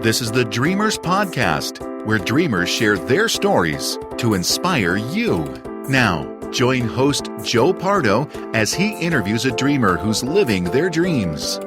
This is the Dreamers Podcast, where dreamers share their stories to inspire you. Now, join host Joe Pardo as he interviews a dreamer who's living their dreams.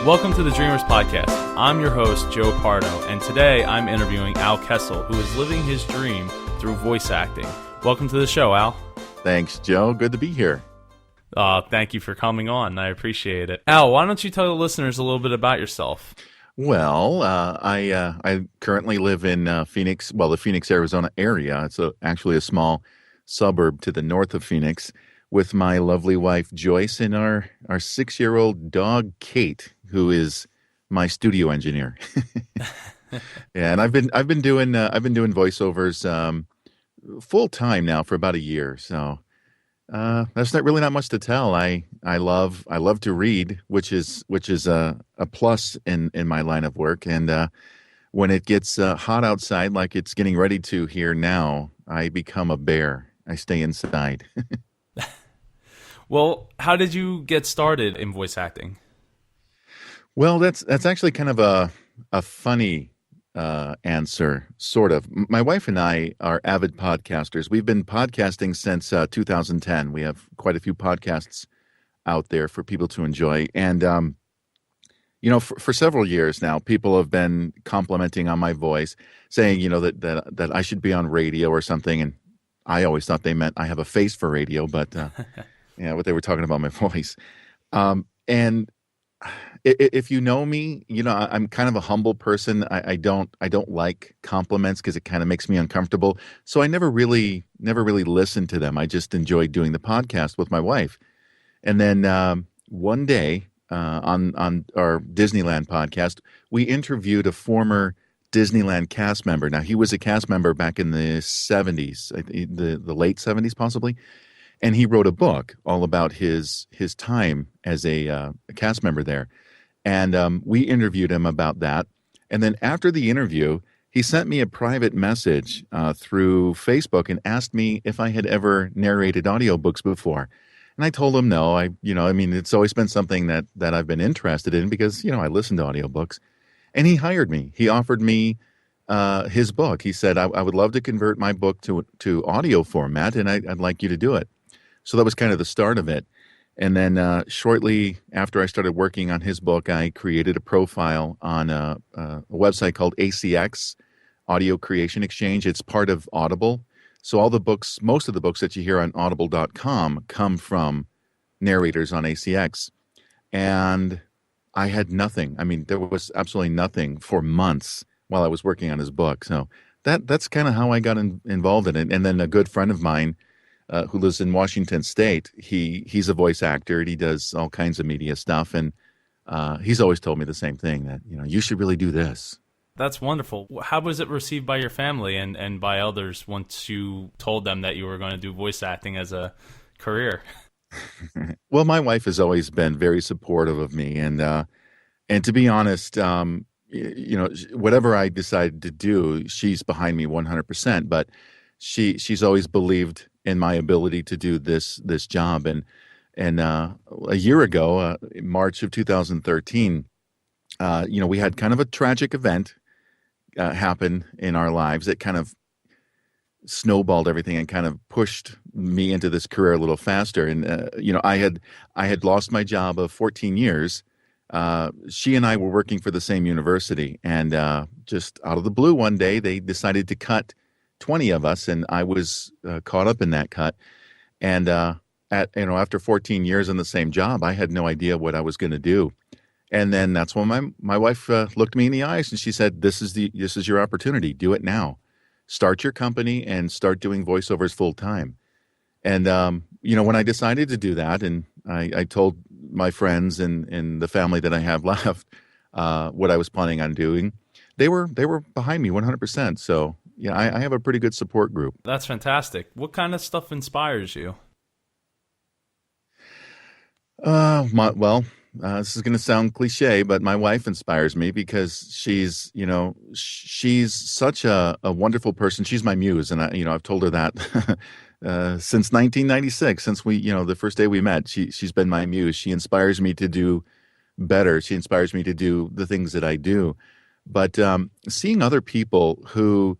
Welcome to the Dreamers Podcast. I'm your host, Joe Pardo, and today I'm interviewing Al Kessel, who is living his dream through voice acting. Welcome to the show, Al. Thanks, Joe. Good to be here. Thank you for coming on. I appreciate it. Al, why don't you tell the listeners a little bit about yourself? Well, I currently live in Phoenix, the Phoenix, Arizona area. It's actually a small suburb to the north of Phoenix, with my lovely wife Joyce and our 6-year-old dog Kate, who is my studio engineer. Yeah, and I've been doing voiceovers full time now for about a year. So that's not much to tell. I love to read, which is a plus in my line of work. And when it gets hot outside, like it's getting ready to here now, I become a bear. I stay inside. Well, how did you get started in voice acting? Well, that's actually kind of a funny answer, sort of. My wife and I are avid podcasters. We've been podcasting since 2010. We have quite a few podcasts out there for people to enjoy. And, for several years now, people have been complimenting on my voice, saying, that I should be on radio or something. And I always thought they meant I have a face for radio, but what they were talking about my voice. And if you know me, I'm kind of a humble person. I don't like compliments because it kind of makes me uncomfortable. So I never really listened to them. I just enjoyed doing the podcast with my wife. And then one day on our Disneyland podcast, we interviewed a former Disneyland cast member. Now, he was a cast member back in the 70s, the late 70s possibly. And he wrote a book all about his time as a cast member there. And we interviewed him about that. And then after the interview, he sent me a private message through Facebook and asked me if I had ever narrated audiobooks before. And I told him no. It's always been something that I've been interested in because, I listen to audiobooks. And he hired me. He offered me his book. He said, I would love to convert my book to audio format, and I'd like you to do it. So that was kind of the start of it. And then shortly after I started working on his book, I created a profile on a website called ACX, Audio Creation Exchange. It's part of Audible. So most of the books that you hear on audible.com come from narrators on ACX. And I had nothing. There was absolutely nothing for months while I was working on his book. So that's kind of how I got involved in it. And then a good friend of mine, who lives in Washington State, he's a voice actor and he does all kinds of media stuff. And he's always told me the same thing, that, you should really do this. That's wonderful. How was it received by your family and by others once you told them that you were going to do voice acting as a career? Well, my wife has always been very supportive of me. And to be honest, whatever I decided to do, she's behind me 100%. But she's always believed in my ability to do this job. And a year ago, March of 2013, we had kind of a tragic event happen in our lives that kind of snowballed everything and kind of pushed me into this career a little faster. And I had lost my job of 14 years. She and I were working for the same university, and just out of the blue one day, they decided to cut 20 of us, and I was caught up in that cut. And after 14 years in the same job, I had no idea what I was going to do. And then that's when my wife looked me in the eyes and she said, "This is your opportunity. Do it now. Start your company and start doing voiceovers full time." And when I decided to do that, and I told my friends and the family that I have left what I was planning on doing, they were behind me 100%. So yeah, I have a pretty good support group. That's fantastic. What kind of stuff inspires you? this is going to sound cliche, but my wife inspires me because she's such a wonderful person. She's my muse, and I've told her that since 1996, since the first day we met. She's been my muse. She inspires me to do better. She inspires me to do the things that I do. But seeing other people who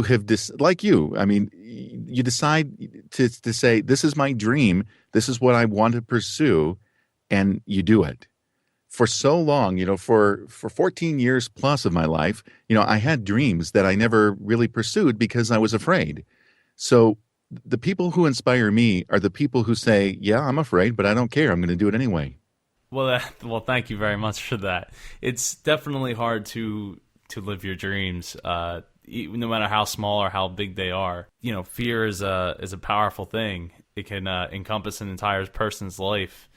have like you, I mean, you decide to say, this is my dream, this is what I want to pursue, and you do it. For so long, for 14 years plus of my life, I had dreams that I never really pursued because I was afraid. So the people who inspire me are the people who say, yeah, I'm afraid, but I don't care. I'm going to do it anyway. Well, thank you very much for that. It's definitely hard to live your dreams, no matter how small or how big they are. Fear is a powerful thing. It can encompass an entire person's life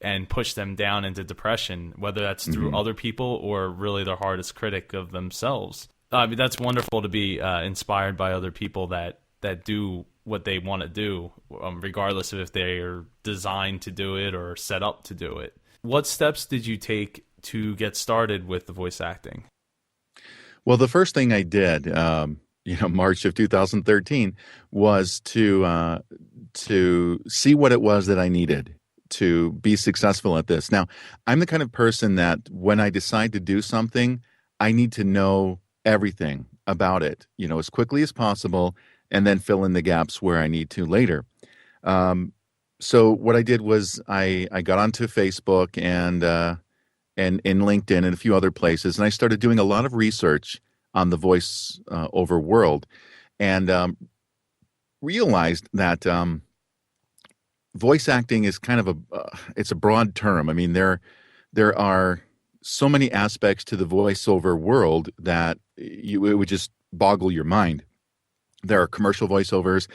and push them down into depression, whether that's through other people or really their hardest critic of themselves. I mean, that's wonderful to be inspired by other people that do what they want to do, regardless of if they are designed to do it or set up to do it. What steps did you take to get started with the voice acting? Well, the first thing I did, March of 2013, was to see what it was that I needed to be successful at this. Now, I'm the kind of person that when I decide to do something, I need to know everything about it, as quickly as possible, and then fill in the gaps where I need to later. So what I did was I got onto Facebook and in LinkedIn and a few other places, and I started doing a lot of research on the voice over world, and realized that voice acting is kind of it's a broad term. I mean, there are so many aspects to the voiceover world that it would just boggle your mind. There are commercial voiceovers,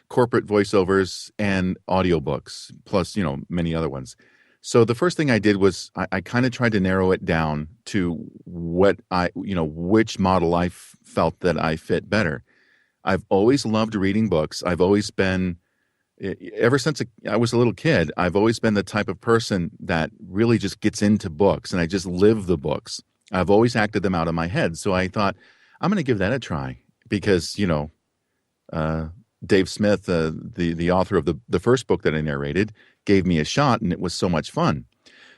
corporate voiceovers, and audiobooks, plus, many other ones. So the first thing I did was I kind of tried to narrow it down to what which model I felt that I fit better. I've always loved reading books. I've always been, ever since I was a little kid, I've always been the type of person that really just gets into books, and I just live the books. I've always acted them out of my head. So I thought, I'm going to give that a try because, Dave Smith, the author of the first book that I narrated, gave me a shot, and it was so much fun.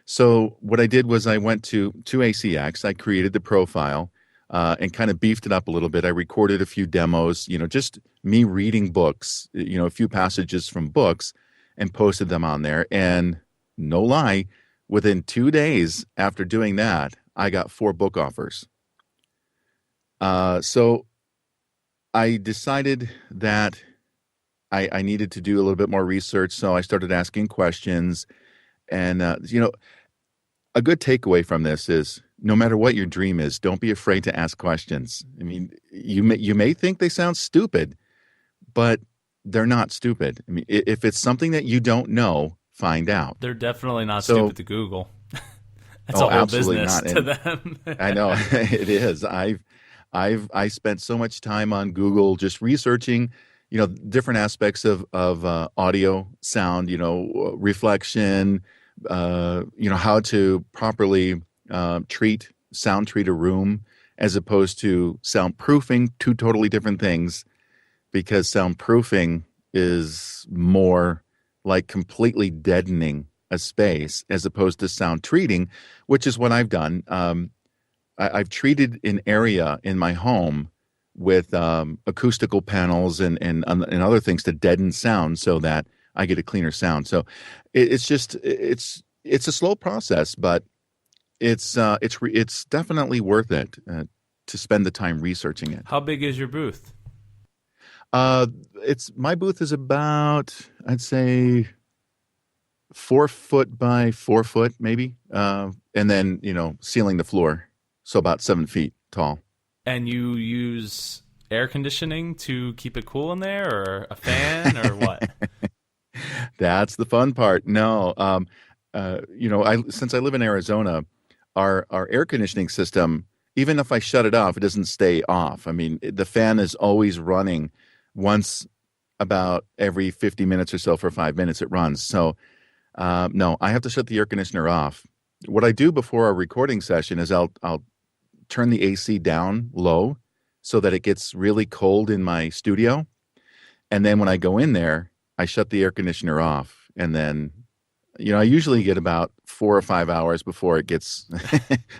So what I did was I went to ACX, I created the profile, and kind of beefed it up a little bit. I recorded a few demos, just me reading books, a few passages from books, and posted them on there. And no lie, within 2 days after doing that, I got 4 book offers. So I decided that I needed to do a little bit more research, so I started asking questions. And, a good takeaway from this is no matter what your dream is, don't be afraid to ask questions. I mean, you may think they sound stupid, but they're not stupid. I mean, if it's something that you don't know, find out. They're definitely not stupid to Google. It's Oh, a whole absolutely business not. to them. I know it is. I spent so much time on Google just researching, different aspects of audio, sound, reflection, how to properly treat a room as opposed to soundproofing, 2 totally different things, because soundproofing is more like completely deadening a space as opposed to sound treating, which is what I've done. I've treated an area in my home with acoustical panels and other things to deaden sound so that I get a cleaner sound. So it's a slow process, but it's definitely worth it to spend the time researching it. How big is your booth? My booth is about, I'd say, 4 foot by 4 foot, maybe, and then ceiling to floor. So about 7 feet tall. And you use air conditioning to keep it cool in there, or a fan, or what? That's the fun part. No, since I live in Arizona, our air conditioning system, even if I shut it off, it doesn't stay off. I mean, the fan is always running. Once about every 50 minutes or so for 5 minutes, it runs. So No, I have to shut the air conditioner off. What I do before a recording session is I'll turn the AC down low so that it gets really cold in my studio. And then when I go in there, I shut the air conditioner off. And then, I usually get about 4 or 5 hours before it gets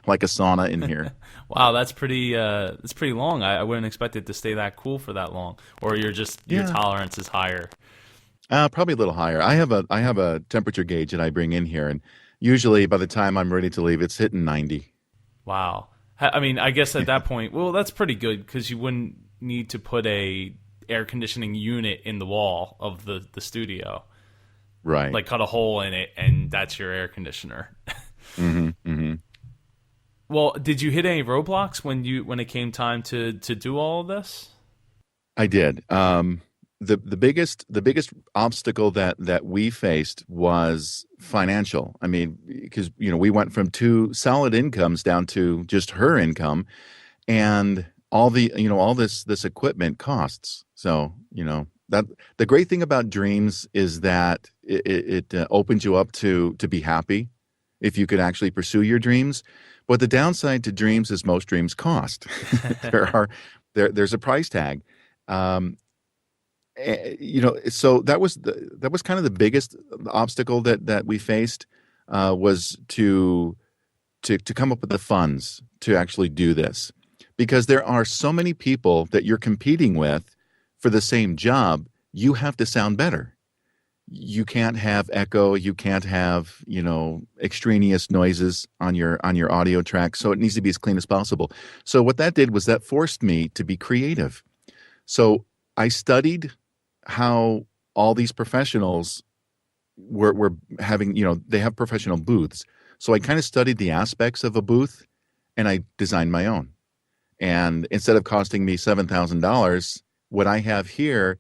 like a sauna in here. Wow, that's pretty long. I wouldn't expect it to stay that cool for that long. Or your Yeah. tolerance is higher. Probably a little higher. I have a temperature gauge that I bring in here, and usually by the time I'm ready to leave, it's hitting 90. Wow. I mean, I guess at that point, well, that's pretty good because you wouldn't need to put a air conditioning unit in the wall of the studio. Right. Like cut a hole in it and that's your air conditioner. Hmm. Hmm. Well, did you hit any roadblocks when it came time to do all of this? I did. The biggest obstacle that we faced was financial. I mean, because we went from two solid incomes down to just her income, and all this equipment costs. So that the great thing about dreams is that it opens you up to be happy if you could actually pursue your dreams. But the downside to dreams is most dreams cost. there are there's a price tag. Um, so that was kind of the biggest obstacle that we faced, was to come up with the funds to actually do this, because there are so many people that you're competing with for the same job. You have to sound better. You can't have echo. You can't have extraneous noises on your audio track. So it needs to be as clean as possible. So what that did was that forced me to be creative. So I studied how all these professionals were having, they have professional booths. So I kind of studied the aspects of a booth, and I designed my own. And instead of costing me $7,000, what I have here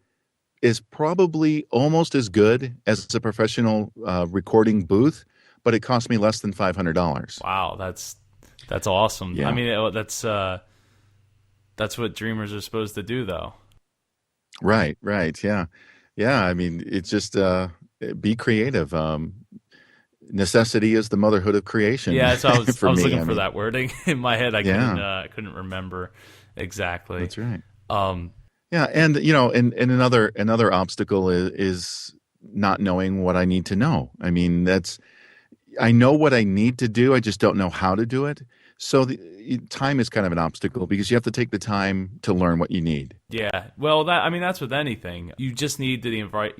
is probably almost as good as a professional recording booth, but it cost me less than $500. Wow, that's awesome. I Yeah. mean, that's what dreamers are supposed to do, though. Right, right. Yeah. Yeah. I mean, it's just be creative. Necessity is the motherhood of creation Yeah, so I for was me. looking I for mean, that wording in my head. yeah, I couldn't remember exactly. that's right. Um, Yeah, and and another obstacle is not knowing what I need to know. I mean, I know what I need to do, I just don't know how to do it. So time is kind of an obstacle because you have to take the time to learn what you need. yeah, well, that I mean that's with anything. You just need the invite.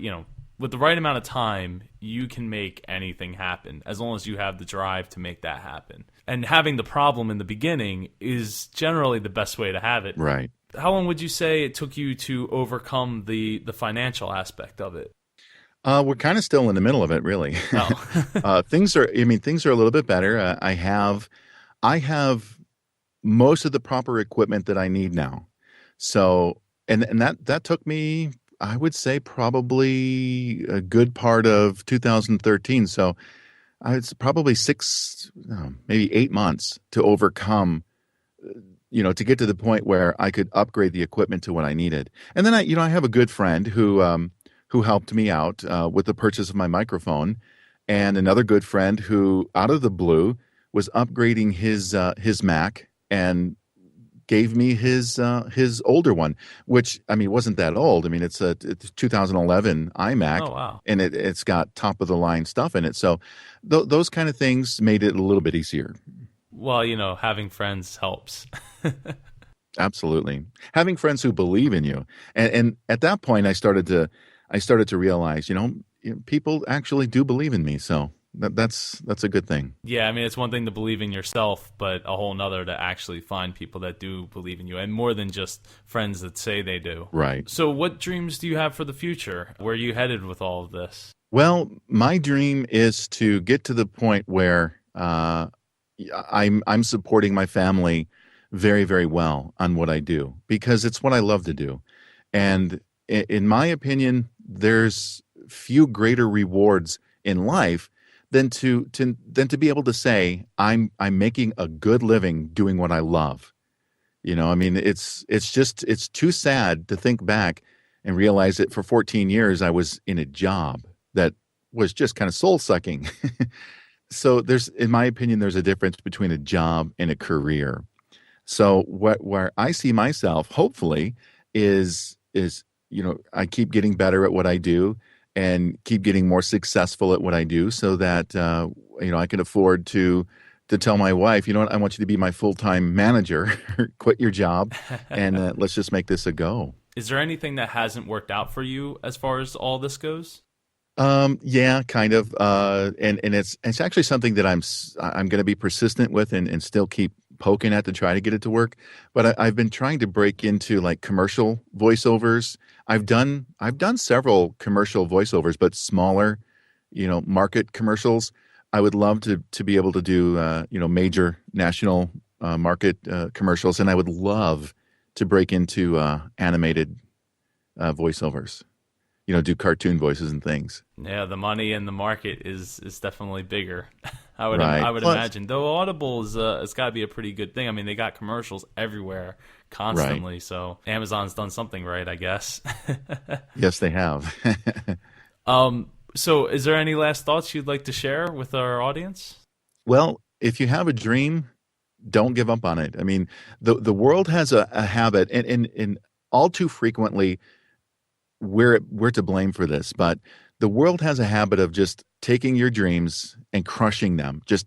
With the right amount of time, you can make anything happen as long as you have the drive to make that happen. And having the problem in the beginning is generally the best way to have it. Right. How long would you say it took you to overcome the financial aspect of it? We're kind of still in the middle of it, really. Oh, Things are a little bit better. I have most of the proper equipment that I need now. So, and that took me, I would say, probably a good part of 2013. So, it's probably six, no, maybe 8 months to overcome, to get to the point where I could upgrade the equipment to what I needed. And then I have a good friend who helped me out with the purchase of my microphone, and another good friend who, out of the blue, was upgrading his Mac and gave me his older one, which I mean wasn't that old. I mean it's 2011 oh iMac, wow. and it's got top of the line stuff in it. So those kind of things made it a little bit easier. Well, having friends helps. Absolutely, having friends who believe in you, and at that point I started to realize, people actually do believe in me. So that's a good thing. Yeah, I mean, it's one thing to believe in yourself, but a whole nother to actually find people that do believe in you, and more than just friends that say they do. Right. So, what dreams do you have for the future? Where are you headed with all of this? Well, my dream is to get to the point where I'm supporting my family very, very well on what I do, because it's what I love to do. And in my opinion, there's few greater rewards in life than to be able to say I'm making a good living doing what I love. I mean, it's too sad to think back and realize that for 14 years I was in a job that was just kind of soul sucking. So in my opinion, there's a difference between a job and a career. So where I see myself, hopefully, is I keep getting better at what I do and keep getting more successful at what I do, so that I can afford to tell my wife, you know what, I want you to be my full-time manager. Quit your job, and let's just make this a go. Is there anything that hasn't worked out for you as far as all this goes? Yeah, kind of. And it's actually something that I'm going to be persistent with, and still keep poking at to try to get it to work. But I've been trying to break into like commercial voiceovers. I've done several commercial voiceovers, but smaller, market commercials. I would love to be able to do major national market commercials, and I would love to break into animated voiceovers. Do cartoon voices and things. Yeah, the money in the market is definitely bigger. Right. I would imagine. Though Audible it's got to be a pretty good thing. I mean, they got commercials everywhere constantly. Right. So Amazon's done something right, I guess. Yes, they have. So is there any last thoughts you'd like to share with our audience? Well, if you have a dream, don't give up on it. I mean, the world has a habit, and all too frequently, we're to blame for this, but the world has a habit of just taking your dreams and crushing them, just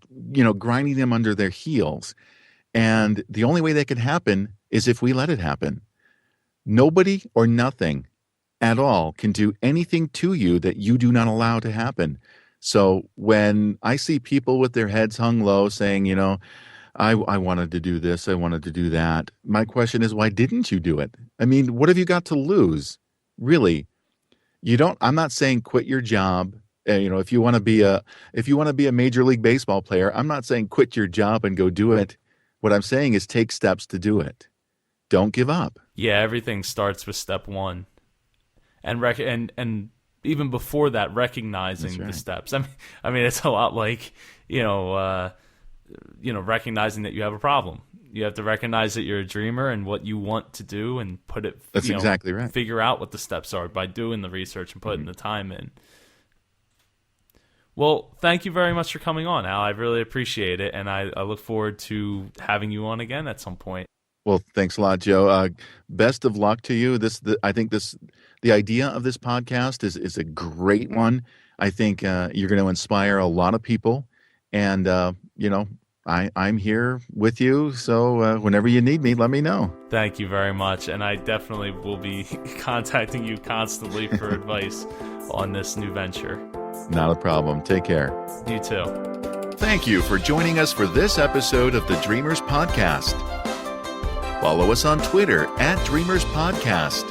grinding them under their heels. And the only way that could happen is if we let it happen. Nobody or nothing at all can do anything to you that you do not allow to happen. So when I see people with their heads hung low saying, I wanted to do this, I wanted to do that, my question is, why didn't you do it? I mean, what have you got to lose? Really, I'm not saying quit your job. If you want to be a Major League Baseball player, I'm not saying quit your job and go do it. What I'm saying is take steps to do it. Don't give up. Yeah, everything starts with step one, and and even before that, recognizing the steps. I mean, it's a lot like recognizing that you have a problem. You have to recognize that you're a dreamer and what you want to do, and put it. That's exactly right. Figure out what the steps are by doing the research and putting the time in. Well, thank you very much for coming on, Al. I really appreciate it, and I look forward to having you on again at some point. Well, thanks a lot, Joe. Best of luck to you. I think the idea of this podcast is a great one. I think you're going to inspire a lot of people, and I'm here with you, so whenever you need me, let me know. Thank you very much, and I definitely will be contacting you constantly for advice on this new venture. Not a problem. Take care. You too. Thank you for joining us for this episode of the Dreamers Podcast. Follow us on Twitter @Dreamers Podcast.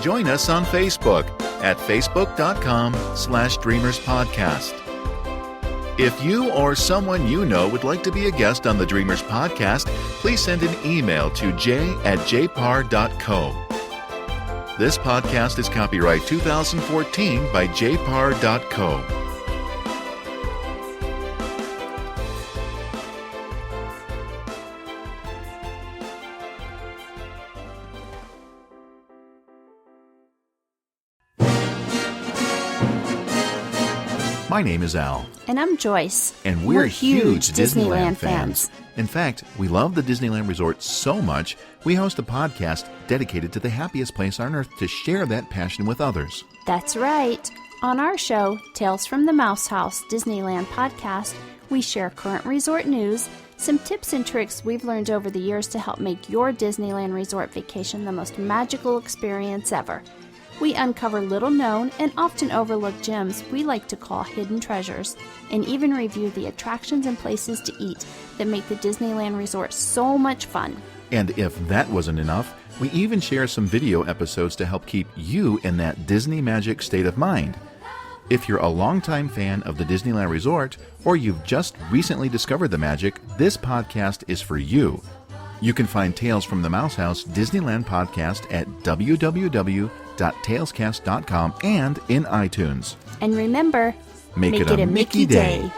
Join us on Facebook at facebook.com/Dreamers Podcast. If you or someone you know would like to be a guest on the Dreamers Podcast, please send an email to j@jpar.co. This podcast is copyright 2014 by jpar.co. My name is Al. And I'm Joyce. And we're huge Disneyland fans. In fact, we love the Disneyland Resort so much, we host a podcast dedicated to the happiest place on earth to share that passion with others. That's right. On our show, Tales from the Mouse House Disneyland podcast, we share current resort news, some tips and tricks we've learned over the years to help make your Disneyland Resort vacation the most magical experience ever. We uncover little-known and often overlooked gems we like to call hidden treasures, and even review the attractions and places to eat that make the Disneyland Resort so much fun. And if that wasn't enough, we even share some video episodes to help keep you in that Disney magic state of mind. If you're a longtime fan of the Disneyland Resort, or you've just recently discovered the magic, this podcast is for you. You can find Tales from the Mouse House Disneyland podcast at www.talescast.com and in iTunes. And remember, make it a Mickey day.